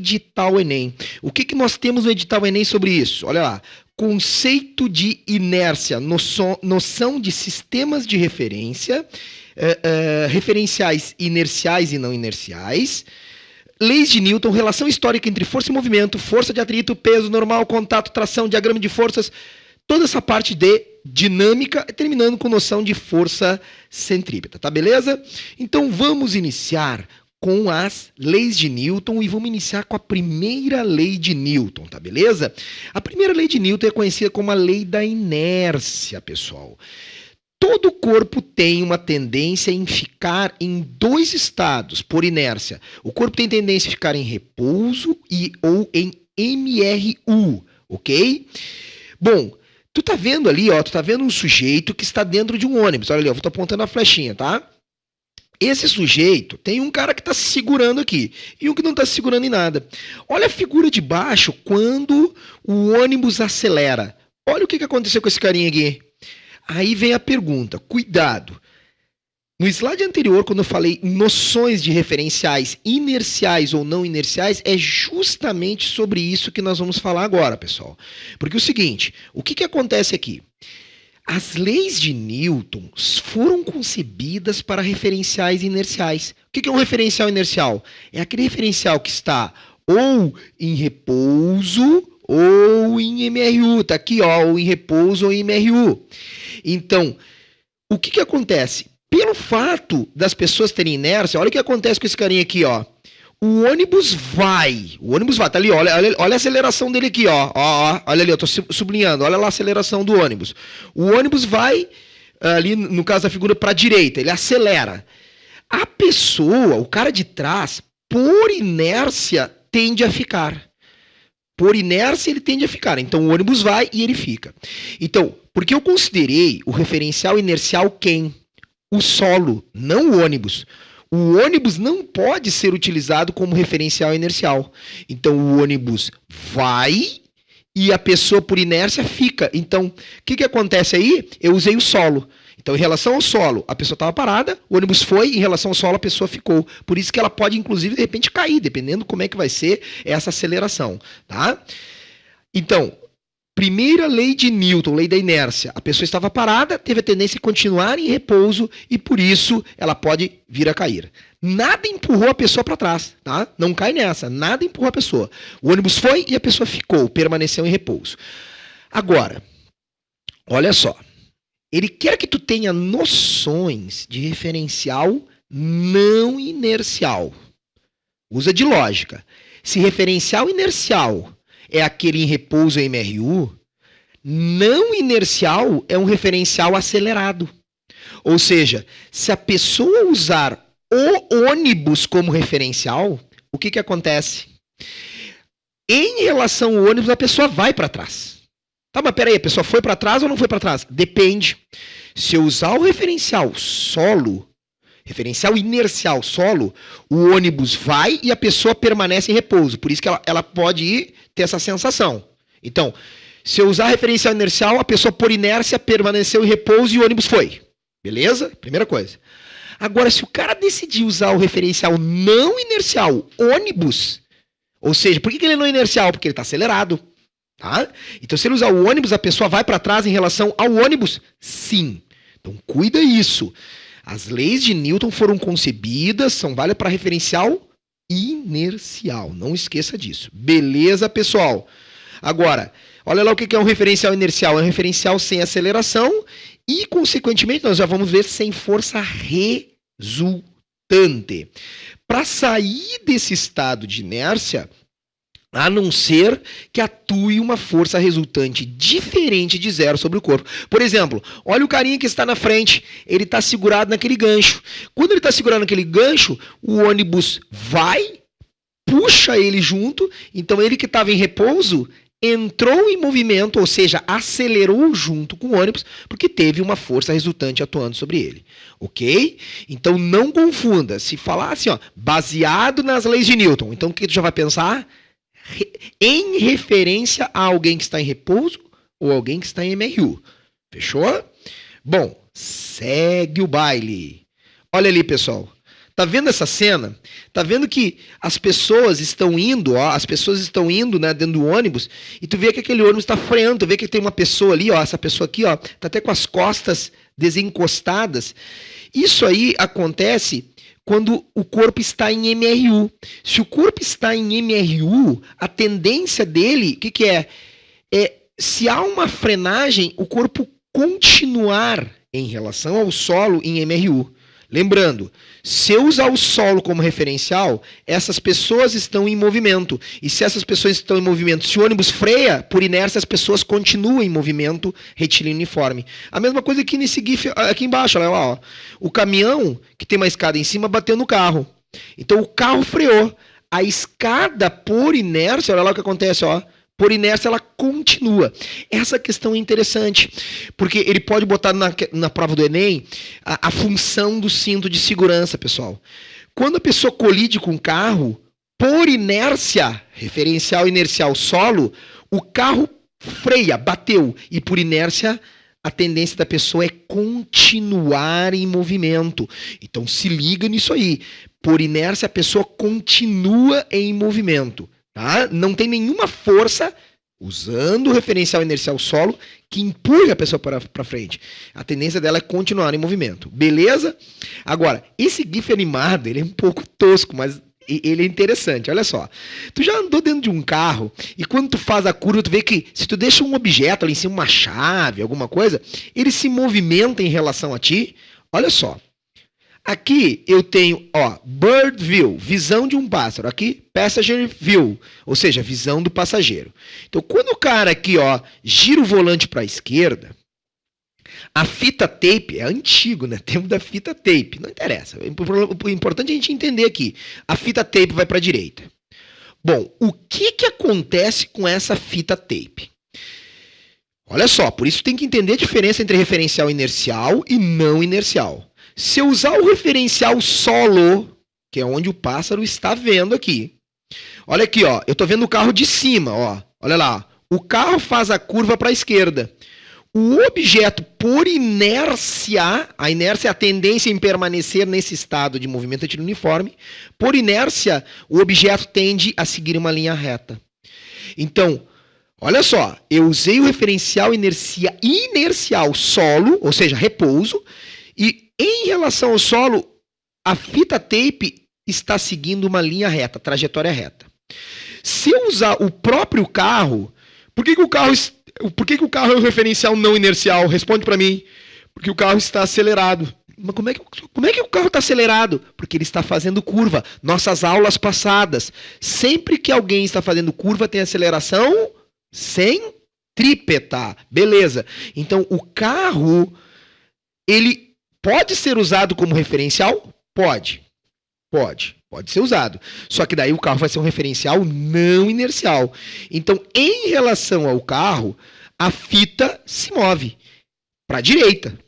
edital Enem. O que nós temos no edital Enem sobre isso? Olha lá. Conceito de inércia, noção de sistemas de referência, referenciais inerciais e não inerciais, leis de Newton, relação histórica entre força e movimento, força de atrito, peso normal, contato, tração, diagrama de forças, toda essa parte de dinâmica, terminando com noção de força centrípeta, tá beleza? Então vamos iniciar com as leis de Newton e vamos iniciar com a primeira lei de Newton, tá beleza? A primeira lei de Newton é conhecida como a lei da inércia, pessoal. Todo corpo tem uma tendência em ficar em dois estados por inércia. O corpo tem tendência a ficar em repouso ou em MRU, ok? Bom, tu tá vendo ali, ó, tu tá vendo um sujeito que está dentro de um ônibus. Olha ali, ó, eu tô apontando a flechinha, tá? Esse sujeito tem um cara que está se segurando aqui e um que não está se segurando em nada. Olha a figura de baixo quando o ônibus acelera. Olha o que aconteceu com esse carinha aqui. Aí vem a pergunta, cuidado. No slide anterior, quando eu falei noções de referenciais inerciais ou não inerciais, é justamente sobre isso que nós vamos falar agora, pessoal. Porque é o seguinte, o que acontece aqui? As leis de Newton foram concebidas para referenciais inerciais. O que é um referencial inercial? É aquele referencial que está ou em repouso ou em MRU. Está aqui, ó, ou em repouso ou em MRU. Então, o que acontece? Pelo fato das pessoas terem inércia, olha o que acontece com esse carinha aqui, ó. O ônibus vai, tá ali, olha a aceleração dele aqui, ó, olha ali, eu tô sublinhando, olha lá a aceleração do ônibus. O ônibus vai, ali no caso da figura, para a direita, ele acelera. A pessoa, o cara de trás, por inércia, tende a ficar. Por inércia, ele tende a ficar. Então, o ônibus vai e ele fica. Então, porque eu considerei o referencial inercial quem? O solo, não o ônibus. O ônibus não pode ser utilizado como referencial inercial. Então, o ônibus vai e a pessoa, por inércia, fica. Então, o que acontece aí? Eu usei o solo. Então, em relação ao solo, a pessoa estava parada, o ônibus foi, em relação ao solo, a pessoa ficou. Por isso que ela pode, inclusive, de repente, cair, dependendo como é que vai ser essa aceleração. Tá? Então, primeira lei de Newton, lei da inércia. A pessoa estava parada, teve a tendência a continuar em repouso e, por isso, ela pode vir a cair. Nada empurrou a pessoa para trás, tá? Não cai nessa, nada empurrou a pessoa. O ônibus foi e a pessoa ficou, permaneceu em repouso. Agora, olha só. Ele quer que tu tenha noções de referencial não inercial. Usa de lógica. Se referencial inercial é aquele em repouso em MRU, não inercial é um referencial acelerado. Ou seja, se a pessoa usar o ônibus como referencial, o que acontece? Em relação ao ônibus, a pessoa vai para trás. Tá, mas peraí, a pessoa foi para trás ou não foi para trás? Depende. Se eu usar o referencial solo, referencial inercial solo, o ônibus vai e a pessoa permanece em repouso. Por isso que ela pode ter essa sensação. Então, se eu usar referencial inercial, a pessoa por inércia permaneceu em repouso e o ônibus foi. Beleza? Primeira coisa. Agora, se o cara decidir usar o referencial não inercial, ônibus, ou seja, por que ele não é inercial? Porque ele está acelerado. Tá? Então, se ele usar o ônibus, a pessoa vai para trás em relação ao ônibus? Sim. Então, cuida isso. As leis de Newton foram concebidas, são válidas para referencial inercial. Não esqueça disso. Beleza, pessoal? Agora, olha lá o que é um referencial inercial. É um referencial sem aceleração e, consequentemente, nós já vamos ver sem força resultante. Para sair desse estado de inércia, a não ser que atue uma força resultante diferente de zero sobre o corpo. Por exemplo, olha o carinha que está na frente, ele está segurado naquele gancho. Quando ele está segurado naquele gancho, o ônibus vai, puxa ele junto, então ele que estava em repouso entrou em movimento, ou seja, acelerou junto com o ônibus, porque teve uma força resultante atuando sobre ele. Ok? Então não confunda. Se falar assim, ó, baseado nas leis de Newton, então o que tu já vai pensar? Em referência a alguém que está em repouso ou alguém que está em MRU. Fechou? Bom, segue o baile. Olha ali, pessoal. Tá vendo essa cena? Tá vendo que as pessoas estão indo, ó, as pessoas estão indo, né, dentro do ônibus, e tu vê que aquele ônibus está freando, tu vê que tem uma pessoa ali, ó, essa pessoa aqui, ó, tá até com as costas desencostadas. Isso aí acontece quando o corpo está em MRU. Se o corpo está em MRU, a tendência dele, o que é? Se há uma frenagem, o corpo continuar em relação ao solo em MRU. Lembrando, se eu usar o solo como referencial, essas pessoas estão em movimento. E se essas pessoas estão em movimento, se o ônibus freia, por inércia as pessoas continuam em movimento retilíneo uniforme. A mesma coisa aqui nesse GIF aqui embaixo, olha lá, ó. O caminhão, que tem uma escada em cima, bateu no carro. Então o carro freou. A escada, por inércia, olha lá o que acontece, ó. Por inércia, ela continua. Essa questão é interessante, porque ele pode botar na prova do Enem a função do cinto de segurança, pessoal. Quando a pessoa colide com o carro, por inércia, referencial inercial solo, o carro freia, bateu, e por inércia, a tendência da pessoa é continuar em movimento. Então, se liga nisso aí. Por inércia, a pessoa continua em movimento. Tá? Não tem nenhuma força, usando o referencial inercial solo, que empurre a pessoa para frente. A tendência dela é continuar em movimento. Beleza? Agora, esse GIF animado, ele é um pouco tosco, mas ele é interessante. Olha só. Tu já andou dentro de um carro e quando tu faz a curva, tu vê que se tu deixa um objeto ali em cima, uma chave, alguma coisa, ele se movimenta em relação a ti. Olha só. Aqui eu tenho, ó, bird view, visão de um pássaro. Aqui, passenger view, ou seja, visão do passageiro. Então, quando o cara aqui, ó, gira o volante para a esquerda, a fita tape, é antigo, né? Tempo da fita tape, não interessa. O importante é a gente entender aqui. A fita tape vai para a direita. Bom, o que acontece com essa fita tape? Olha só, por isso tem que entender a diferença entre referencial inercial e não inercial. Se eu usar o referencial solo, que é onde o pássaro está vendo aqui. Olha aqui, ó. Eu estou vendo o carro de cima, ó. Olha lá. O carro faz a curva para a esquerda. O objeto, por inércia, a inércia é a tendência em permanecer nesse estado de movimento retilíneo uniforme. Por inércia, o objeto tende a seguir uma linha reta. Então, olha só. Eu usei o referencial inercial solo, ou seja, repouso, e em relação ao solo, a fita tape está seguindo uma linha reta, trajetória reta. Se eu usar o próprio carro, por que o carro é um referencial não inercial? Responde para mim. Porque o carro está acelerado. Mas como é que o carro está acelerado? Porque ele está fazendo curva. Nossas aulas passadas. Sempre que alguém está fazendo curva, tem aceleração centrípeta. Beleza. Então, o carro, ele pode ser usado como referencial? Pode ser usado. Só que daí o carro vai ser um referencial não inercial. Então, em relação ao carro, a fita se move para a direita.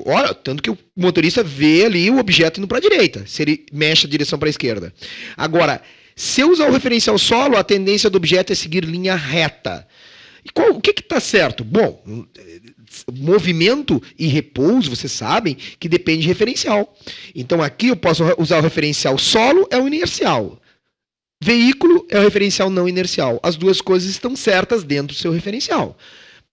Olha, tanto que o motorista vê ali o objeto indo para a direita, se ele mexe a direção para a esquerda. Agora, se eu usar o referencial solo, a tendência do objeto é seguir linha reta. E o que está certo? Bom, movimento e repouso, vocês sabem que depende de referencial. Então aqui eu posso usar o referencial solo, é o inercial. Veículo é o referencial não inercial. As duas coisas estão certas dentro do seu referencial.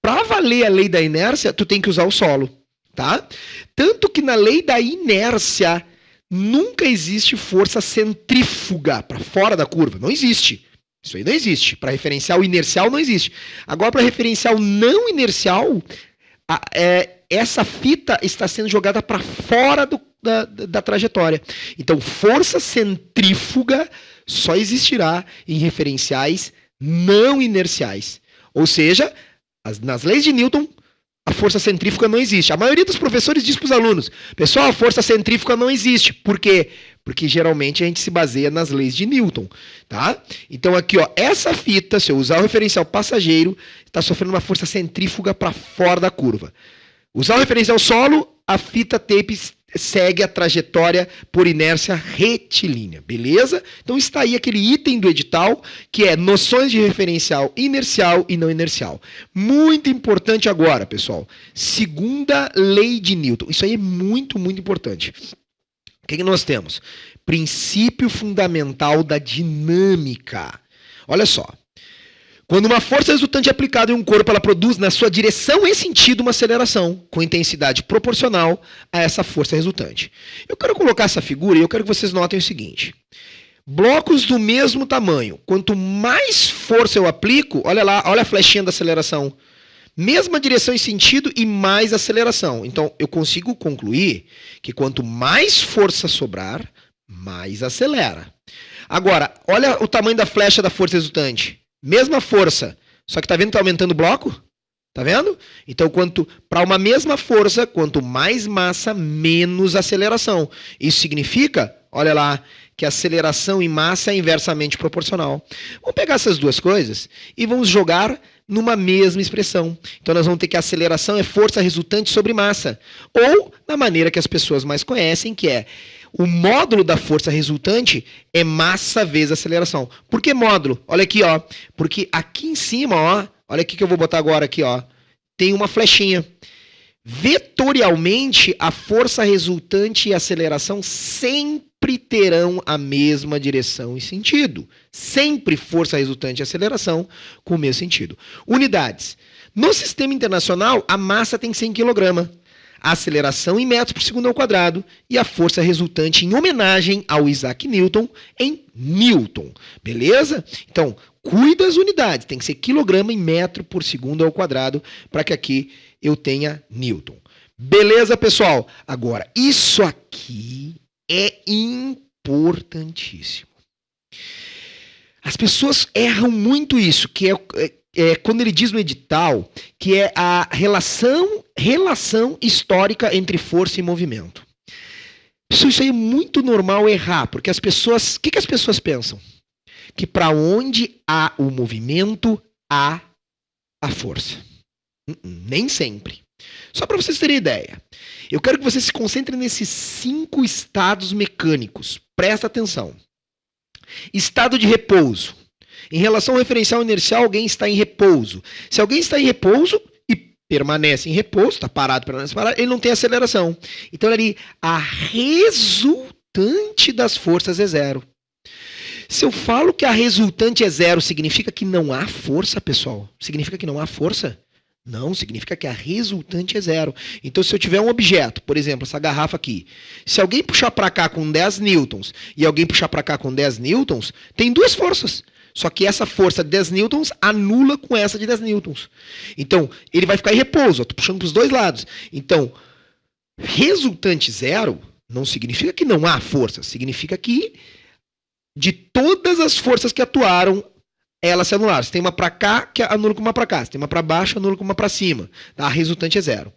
Para valer a lei da inércia, tu tem que usar o solo, tá? Tanto que na lei da inércia nunca existe força centrífuga para fora da curva. Não existe. Isso aí não existe. Para referencial inercial não existe. Agora, para referencial não inercial, essa fita está sendo jogada para fora da trajetória. Então, força centrífuga só existirá em referenciais não inerciais. Ou seja, nas leis de Newton, a força centrífuga não existe. A maioria dos professores diz para os alunos, pessoal, a força centrífuga não existe. Por quê? Porque geralmente a gente se baseia nas leis de Newton, tá? Então aqui, ó, essa fita, se eu usar o referencial passageiro, está sofrendo uma força centrífuga para fora da curva. Usar o referencial solo, a fita tape segue a trajetória por inércia retilínea, beleza? Então está aí aquele item do edital, que é noções de referencial inercial e não inercial. Muito importante agora, pessoal. Segunda lei de Newton. Isso aí é muito, muito importante. O que nós temos? Princípio fundamental da dinâmica. Olha só. Quando uma força resultante é aplicada em um corpo, ela produz na sua direção e sentido uma aceleração com intensidade proporcional a essa força resultante. Eu quero colocar essa figura e eu quero que vocês notem o seguinte. Blocos do mesmo tamanho. Quanto mais força eu aplico, olha lá, olha a flechinha da aceleração. Mesma direção e sentido e mais aceleração. Então, eu consigo concluir que quanto mais força sobrar, mais acelera. Agora, olha o tamanho da flecha da força resultante. Mesma força, só que tá vendo que tá aumentando o bloco? Tá vendo? Então, para uma mesma força, quanto mais massa, menos aceleração. Isso significa, olha lá, que a aceleração e massa é inversamente proporcional. Vamos pegar essas duas coisas e vamos jogar numa mesma expressão. Então, nós vamos ter que a aceleração é força resultante sobre massa. Ou, na maneira que as pessoas mais conhecem, que é o módulo da força resultante é massa vezes aceleração. Por que módulo? Olha aqui, ó. Porque aqui em cima, ó, olha aqui que eu vou botar agora aqui, ó. Tem uma flechinha. Vetorialmente, a força resultante e a aceleração sempre terão a mesma direção e sentido. Sempre força resultante e aceleração com o mesmo sentido. Unidades. No sistema internacional, a massa tem 100 kg. A aceleração em metros por segundo ao quadrado e a força resultante em homenagem ao Isaac Newton em Newton. Beleza? Então, cuida das unidades. Tem que ser quilograma em metro por segundo ao quadrado para que aqui eu tenha Newton. Beleza, pessoal? Agora, isso aqui é importantíssimo. As pessoas erram muito isso, que é quando ele diz no edital que é a relação histórica entre força e movimento. Isso aí é muito normal errar, porque as pessoas... O que as pessoas pensam? Que para onde há o movimento, há a força. Nem sempre. Só para vocês terem ideia. Eu quero que vocês se concentrem nesses 5 estados mecânicos. Presta atenção. Estado de repouso. Em relação ao referencial inercial, alguém está em repouso. Se alguém está em repouso e permanece em repouso, está parado, permanece parado, ele não tem aceleração. Então, ali, a resultante das forças é zero. Se eu falo que a resultante é zero, significa que não há força, pessoal? Significa que não há força? Não, significa que a resultante é zero. Então, se eu tiver um objeto, por exemplo, essa garrafa aqui, se alguém puxar para cá com 10 newtons e alguém puxar para cá com 10 newtons, tem duas forças. Só que essa força de 10 newtons anula com essa de 10 newtons. Então, ele vai ficar em repouso. Eu estou puxando para os dois lados. Então, resultante zero não significa que não há força. Significa que de todas as forças que atuaram, elas se anularam. Se tem uma para cá, que anula com uma para cá. Se tem uma para baixo, anula com uma para cima. Tá? A resultante é zero.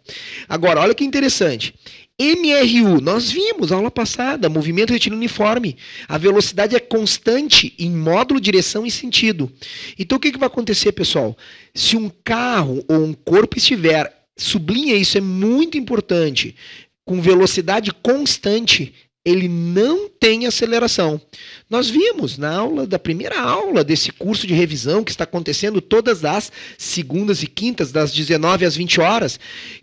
Agora, olha que interessante. MRU, nós vimos, aula passada, movimento retilíneo uniforme. A velocidade é constante em módulo, direção e sentido. Então, o que vai acontecer, pessoal? Se um carro ou um corpo estiver, sublinha isso, é muito importante, com velocidade constante, ele não tem aceleração. Nós vimos na aula, da primeira aula desse curso de revisão que está acontecendo todas as segundas e quintas, das 19 às 20 horas,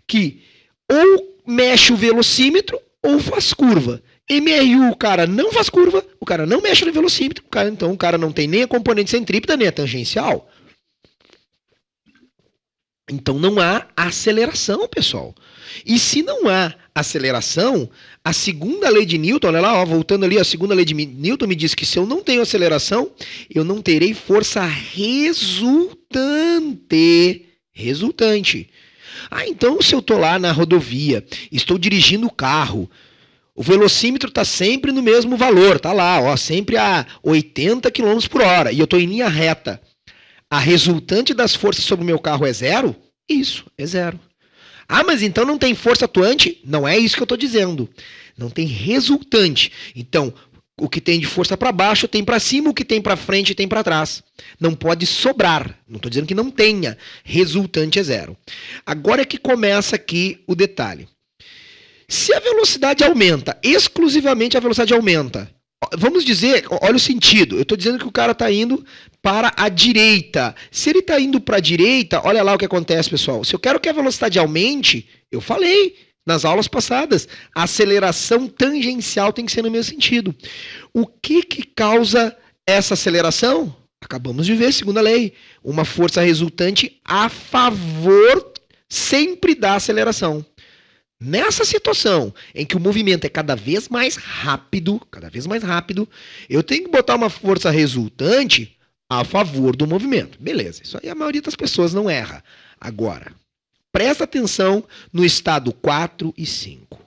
que ou mexe o velocímetro ou faz curva. MRU, o cara não faz curva, o cara não mexe no velocímetro, então o cara não tem nem a componente centrípeta, nem a tangencial. Então não há aceleração, pessoal. E se não há aceleração, a segunda lei de Newton, olha lá, ó, voltando ali, a segunda lei de Newton me diz que se eu não tenho aceleração, eu não terei força resultante. Ah, então se eu estou lá na rodovia, estou dirigindo o carro, o velocímetro está sempre no mesmo valor, está lá, ó, sempre a 80 km por hora, e eu estou em linha reta. A resultante das forças sobre o meu carro é zero? Isso, é zero. Ah, mas então não tem força atuante? Não é isso que eu estou dizendo. Não tem resultante. Então, o que tem de força para baixo tem para cima, o que tem para frente tem para trás. Não pode sobrar. Não estou dizendo que não tenha. Resultante é zero. Agora é que começa aqui o detalhe. Se a velocidade aumenta, exclusivamente a velocidade aumenta. Vamos dizer, olha o sentido. Eu estou dizendo que o cara está indo para a direita. Se ele está indo para a direita, olha lá o que acontece, pessoal. Se eu quero que a velocidade aumente, eu falei, nas aulas passadas. A aceleração tangencial tem que ser no mesmo sentido. O que causa essa aceleração? Acabamos de ver, segundo a lei, uma força resultante a favor sempre da aceleração. Nessa situação em que o movimento é cada vez mais rápido, eu tenho que botar uma força resultante a favor do movimento. Beleza, isso aí a maioria das pessoas não erra. Agora, presta atenção no estado 4 e 5.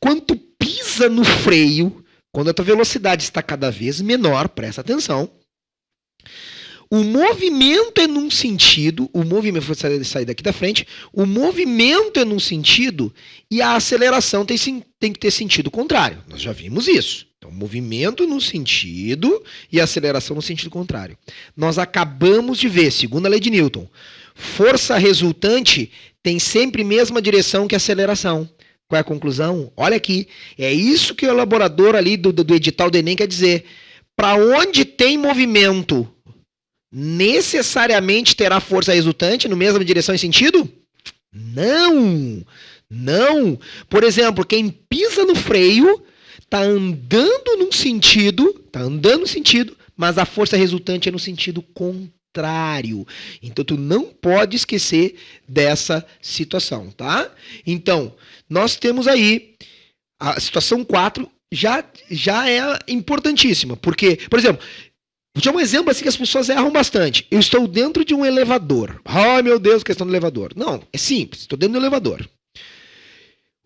Quando tu pisa no freio, quando a tua velocidade está cada vez menor, presta atenção, o movimento é num sentido, vou sair daqui da frente, o movimento é num sentido e a aceleração tem que ter sentido contrário. Nós já vimos isso. Então, movimento no sentido e aceleração no sentido contrário. Nós acabamos de ver, segundo a lei de Newton, força resultante tem sempre a mesma direção que a aceleração. Qual é a conclusão? Olha aqui, é isso que o elaborador ali do edital do Enem quer dizer. Para onde tem movimento, necessariamente terá força resultante no mesma direção e sentido? Não! Não! Por exemplo, quem pisa no freio está andando num sentido, mas a força resultante é no sentido contrário. Então, tu não pode esquecer dessa situação, tá? Então, nós temos aí a situação 4, já é importantíssima, porque, por exemplo, vou te dar um exemplo assim que as pessoas erram bastante. Eu estou dentro de um elevador. Ai, meu Deus, questão do elevador. Não, é simples. Estou dentro do elevador.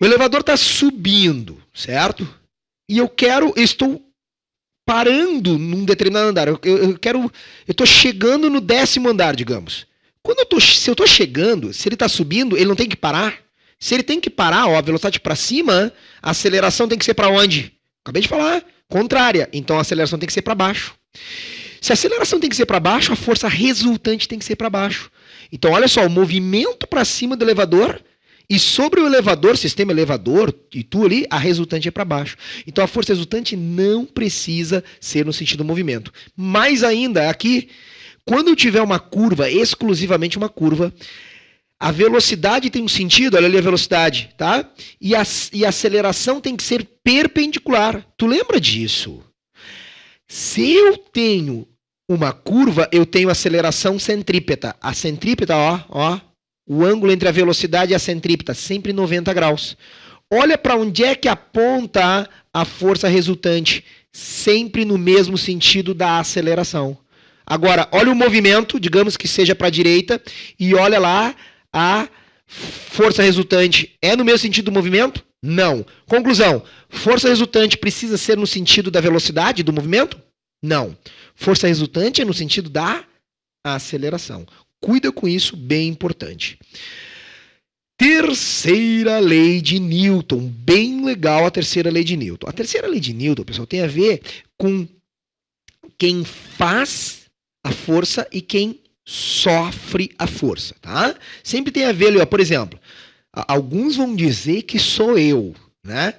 O elevador está subindo, certo? E eu estou parando num determinado andar. Eu estou chegando no 10º andar, digamos. Se eu estou chegando, se ele está subindo, ele não tem que parar? Se ele tem que parar, ó, a velocidade para cima, a aceleração tem que ser para onde? Acabei de falar, contrária. Então a aceleração tem que ser para baixo. Se a aceleração tem que ser para baixo, a força resultante tem que ser para baixo. Então olha só, o movimento para cima do elevador e sobre o elevador, sistema elevador, e tu ali, a resultante é para baixo. Então a força resultante não precisa ser no sentido do movimento. Mais ainda, aqui, quando eu tiver uma curva, exclusivamente uma curva, a velocidade tem um sentido, olha ali a velocidade, tá? E a aceleração tem que ser perpendicular. Tu lembra disso? Se eu tenho uma curva, eu tenho aceleração centrípeta. A centrípeta, ó, o ângulo entre a velocidade e a centrípeta, sempre 90 graus. Olha para onde é que aponta a força resultante, sempre no mesmo sentido da aceleração. Agora, olha o movimento, digamos que seja para a direita, e olha lá a força resultante. É no mesmo sentido do movimento? Não. Conclusão, força resultante precisa ser no sentido da velocidade do movimento? Não. Força resultante é no sentido da aceleração. Cuida com isso, bem importante. Terceira lei de Newton. Bem legal a terceira lei de Newton. A terceira lei de Newton, pessoal, tem a ver com quem faz a força e quem sofre a força, tá? Sempre tem a ver ali, ó, por exemplo, alguns vão dizer que sou eu, né?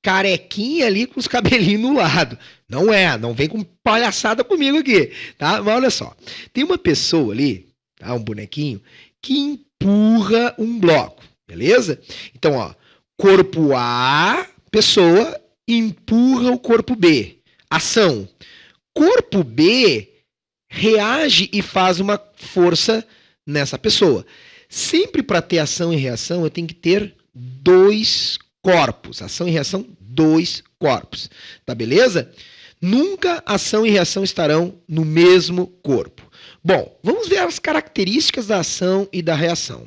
Carequinha ali com os cabelinhos no lado. Não vem com palhaçada comigo aqui, tá? Mas olha só, tem uma pessoa ali, tá? Um bonequinho, que empurra um bloco, beleza? Então, ó, corpo A, pessoa, empurra o corpo B. Ação. Corpo B reage e faz uma força nessa pessoa. Sempre para ter ação e reação, eu tenho que ter dois corpos. Ação e reação, dois corpos. Tá beleza? Nunca ação e reação estarão no mesmo corpo. Bom, vamos ver as características da ação e da reação.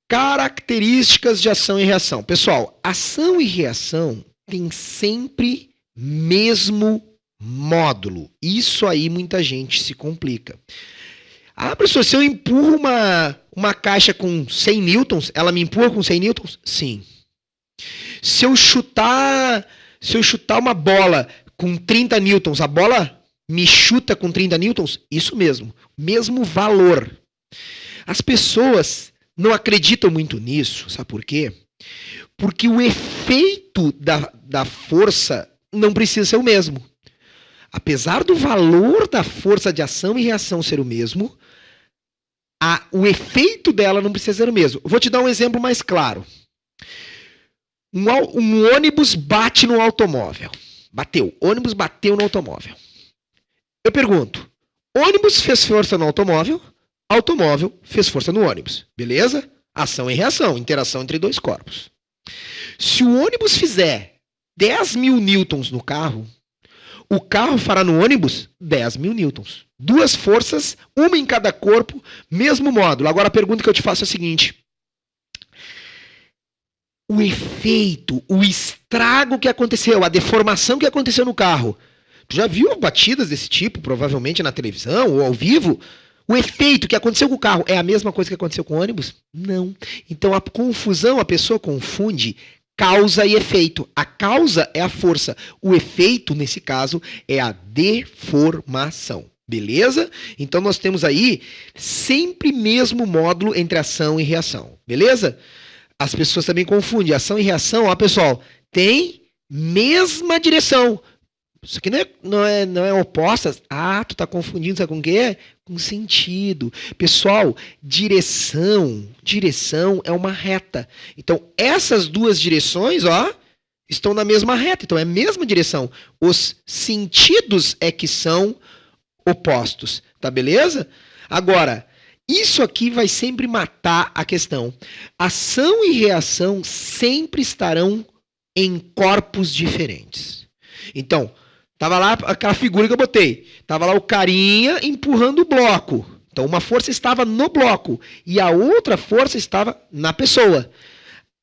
Características de ação e reação. Pessoal, ação e reação têm sempre mesmo módulo. Isso aí muita gente se complica. Ah, professor, se eu empurro uma caixa com 100 newtons, ela me empurra com 100 newtons? Sim. Se eu chutar uma bola com 30 newtons, a bola me chuta com 30 newtons? Isso mesmo. Mesmo valor. As pessoas não acreditam muito nisso. Sabe por quê? Porque o efeito da força não precisa ser o mesmo. Apesar do valor da força de ação e reação ser o mesmo, o efeito dela não precisa ser o mesmo. Vou te dar um exemplo mais claro. Um ônibus bate no automóvel. Bateu. Ônibus bateu no automóvel. Eu pergunto, ônibus fez força no automóvel, automóvel fez força no ônibus. Beleza? Ação e reação, interação entre dois corpos. Se o ônibus fizer 10 mil newtons no carro, o carro fará no ônibus 10 mil newtons. Duas forças, uma em cada corpo, mesmo módulo. Agora a pergunta que eu te faço é a seguinte. O efeito, o estrago que aconteceu, a deformação que aconteceu no carro. Tu já viu batidas desse tipo, provavelmente na televisão ou ao vivo? O efeito que aconteceu com o carro é a mesma coisa que aconteceu com o ônibus? Não. Então a confusão, a pessoa confunde causa e efeito. A causa é a força. O efeito, nesse caso, é a deformação. Beleza? Então nós temos aí sempre mesmo módulo entre ação e reação. Beleza? As pessoas também confundem ação e reação. Ó, pessoal, tem mesma direção. Isso aqui não é opostas. Ah, tu tá confundindo, sabe com o quê? Com sentido. Pessoal, direção é uma reta. Então, essas duas direções, ó, estão na mesma reta. Então, é a mesma direção. Os sentidos é que são opostos. Tá beleza? Agora, isso aqui vai sempre matar a questão. Ação e reação sempre estarão em corpos diferentes. Então, tava lá aquela figura que eu botei. Tava lá o carinha empurrando o bloco. Então, uma força estava no bloco e a outra força estava na pessoa.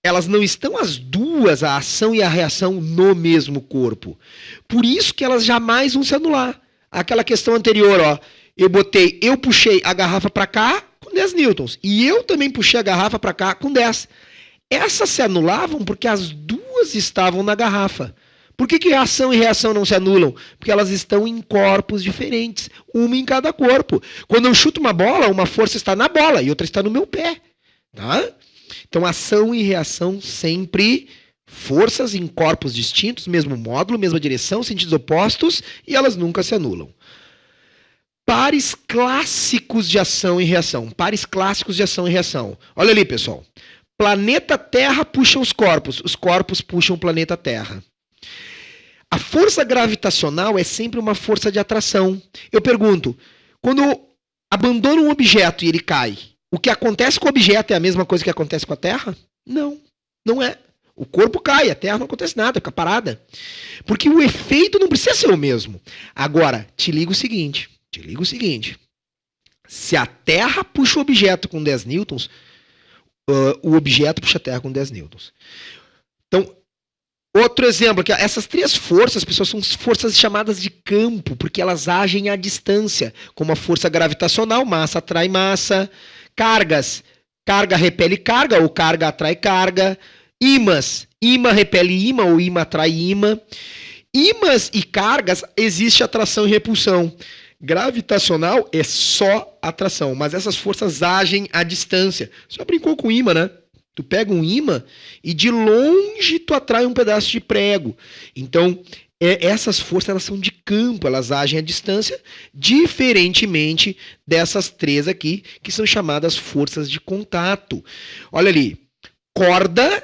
Elas não estão as duas, a ação e a reação, no mesmo corpo. Por isso que elas jamais vão se anular. Aquela questão anterior, ó. Eu puxei a garrafa para cá com 10 newtons. E eu também puxei a garrafa para cá com 10. Essas se anulavam porque as duas estavam na garrafa. Por que ação e reação não se anulam? Porque elas estão em corpos diferentes, uma em cada corpo. Quando eu chuto uma bola, uma força está na bola e outra está no meu pé. Tá? Então, ação e reação sempre forças em corpos distintos, mesmo módulo, mesma direção, sentidos opostos, e elas nunca se anulam. Pares clássicos de ação e reação. Pares clássicos de ação e reação. Olha ali, pessoal. Planeta Terra puxa os corpos puxam o planeta Terra. A força gravitacional é sempre uma força de atração. Eu pergunto, quando eu abandono um objeto e ele cai, o que acontece com o objeto é a mesma coisa que acontece com a Terra? Não, não é. O corpo cai, a Terra não acontece nada, fica parada. Porque o efeito não precisa ser o mesmo. Agora, te liga o seguinte. Se a Terra puxa o objeto com 10 newtons, o objeto puxa a Terra com 10 newtons. Então, outro exemplo, que essas três forças, pessoal, são forças chamadas de campo, porque elas agem à distância, como a força gravitacional, massa atrai massa, cargas, carga repele carga, ou carga atrai carga, ímãs, ímã repele ímã, ou ímã atrai ímã. Ímãs e cargas, existe atração e repulsão. Gravitacional é só atração, mas essas forças agem à distância. Você já brincou com ímã, né? Tu pega um ímã e de longe tu atrai um pedaço de prego. Então, essas forças elas são de campo, elas agem à distância, diferentemente dessas três aqui, que são chamadas forças de contato. Olha ali, corda,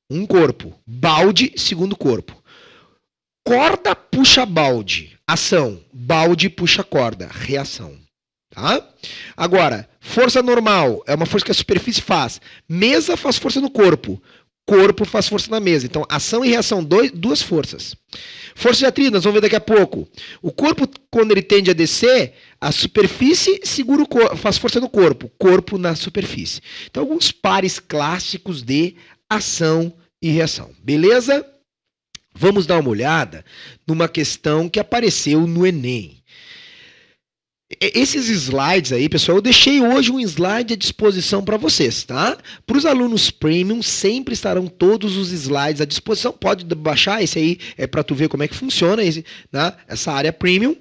um corpo, balde, segundo corpo. Corda puxa balde, ação, balde puxa corda, reação. Tá? Agora, força normal é uma força que a superfície faz. Mesa faz força no corpo. Corpo faz força na mesa. Então, ação e reação, duas forças. Força de atrito, nós vamos ver daqui a pouco. O corpo, quando ele tende a descer, a superfície segura faz força no corpo. Corpo na superfície. Então, alguns pares clássicos de ação e reação. Beleza? Vamos dar uma olhada numa questão que apareceu no Enem. Esses slides aí, pessoal, eu deixei hoje um slide à disposição para vocês, tá? Para os alunos premium, sempre estarão todos os slides à disposição. Pode baixar, esse aí é para tu ver como é que funciona né? Essa área premium.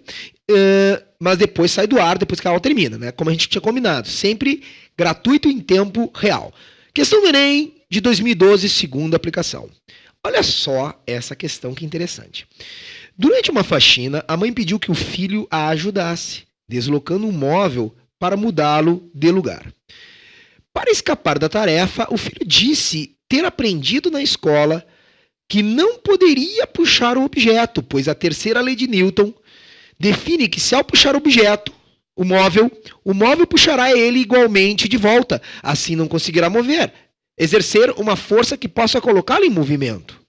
Mas depois sai do ar, depois que a aula termina, né? Como a gente tinha combinado. Sempre gratuito em tempo real. Questão do Enem de 2012, segunda aplicação. Olha só essa questão que interessante. Durante uma faxina, a mãe pediu que o filho a ajudasse, deslocando um móvel para mudá-lo de lugar. Para escapar da tarefa, o filho disse ter aprendido na escola que não poderia puxar o objeto, pois a terceira lei de Newton define que se ao puxar o objeto, o móvel puxará ele igualmente de volta, assim não conseguirá exercer uma força que possa colocá-lo em movimento.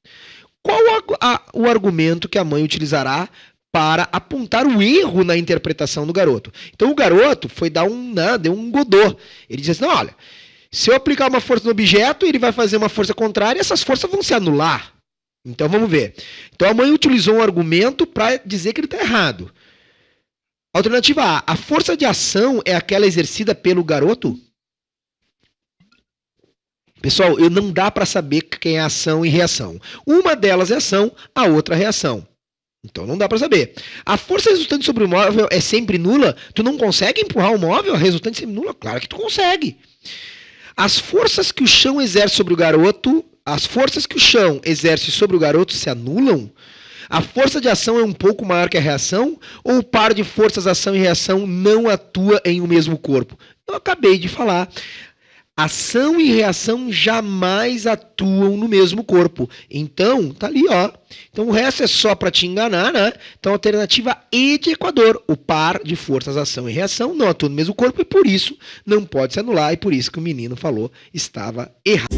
Qual o argumento que a mãe utilizará para apontar o erro na interpretação do garoto? Então o garoto foi deu um godô. Ele disse assim, não, olha, se eu aplicar uma força no objeto, ele vai fazer uma força contrária e essas forças vão se anular. Então vamos ver. Então a mãe utilizou um argumento para dizer que ele está errado. Alternativa A, a força de ação é aquela exercida pelo garoto? Pessoal, não dá para saber quem é ação e reação. Uma delas é ação, a outra é reação. Então não dá para saber. A força resultante sobre o móvel é sempre nula? Tu não consegue empurrar o móvel? A resultante é sempre nula? Claro que tu consegue. As forças que o chão exerce sobre o garoto, se anulam? A força de ação é um pouco maior que a reação? Ou o par de forças ação e reação não atua em um mesmo corpo? Eu acabei de falar. Ação e reação jamais atuam no mesmo corpo. Então, tá ali, ó. Então o resto é só para te enganar, né? Então, alternativa E de Equador. O par de forças ação e reação não atuam no mesmo corpo e por isso não pode se anular. E por isso que o menino falou estava errado.